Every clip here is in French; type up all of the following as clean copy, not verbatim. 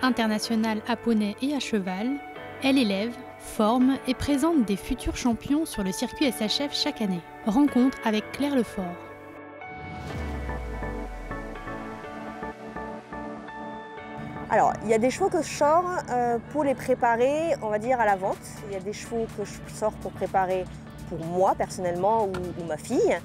internationale à poney et à cheval, elle élève, forme et présente des futurs champions sur le circuit SHF chaque année. Rencontre avec Claire Lefort. Alors, il y a des chevaux que je sors pour les préparer, on va dire, à la vente. Il y a des chevaux que je sors pour préparer pour moi, personnellement, ou ma fille.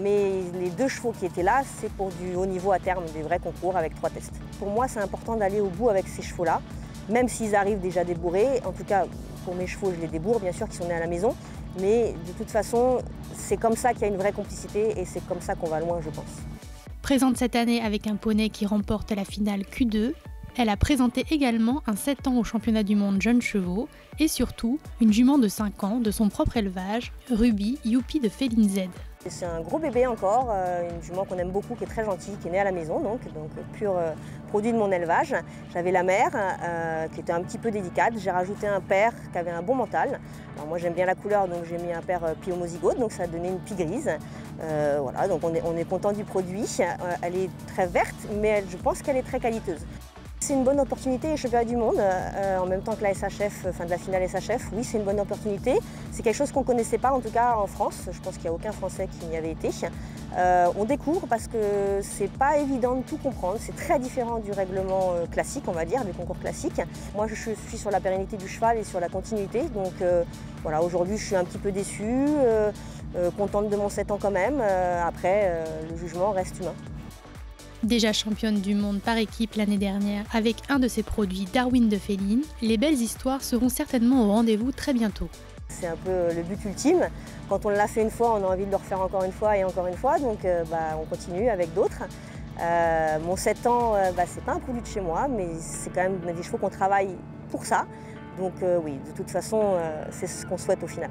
Mais les 2 chevaux qui étaient là, c'est pour du haut niveau à terme, des vrais concours avec 3 tests. Pour moi, c'est important d'aller au bout avec ces chevaux-là, même s'ils arrivent déjà débourrés. En tout cas, pour mes chevaux, je les débourre, bien sûr, qui sont nés à la maison. Mais de toute façon, c'est comme ça qu'il y a une vraie complicité et c'est comme ça qu'on va loin, je pense. Présente cette année avec un poney qui remporte la finale Q2, elle a présenté également un 7 ans au championnat du monde jeunes chevaux et surtout une jument de 5 ans de son propre élevage, Ruby Youpi de Féline Z. C'est un gros bébé encore, une jument qu'on aime beaucoup, qui est très gentille, qui est née à la maison, donc pur produit de mon élevage. J'avais la mère qui était un petit peu délicate, j'ai rajouté un père qui avait un bon mental. Alors moi j'aime bien la couleur, donc j'ai mis un père pie homozygote, donc ça a donné une pie grise. Voilà, donc on est content du produit. Elle est très verte, mais je pense qu'elle est très qualiteuse. C'est une bonne opportunité, les championnats du monde, en même temps que la SHF, de la finale SHF, oui, c'est une bonne opportunité. C'est quelque chose qu'on ne connaissait pas, en tout cas en France. Je pense qu'il n'y a aucun Français qui n'y avait été. On découvre parce que c'est pas évident de tout comprendre. C'est très différent du règlement classique, on va dire, du concours classique. Moi, je suis sur la pérennité du cheval et sur la continuité. Donc voilà, aujourd'hui, je suis un petit peu déçue, contente de mon 7 ans quand même. Après, le jugement reste humain. Déjà championne du monde par équipe l'année dernière avec un de ses produits Darwin de Féline, les belles histoires seront certainement au rendez-vous très bientôt. C'est un peu le but ultime. Quand on l'a fait une fois, on a envie de le refaire encore une fois et encore une fois, donc on continue avec d'autres. Mon 7 ans, c'est pas un produit de chez moi, mais c'est quand même des chevaux qu'on travaille pour ça. Donc oui, de toute façon, c'est ce qu'on souhaite au final.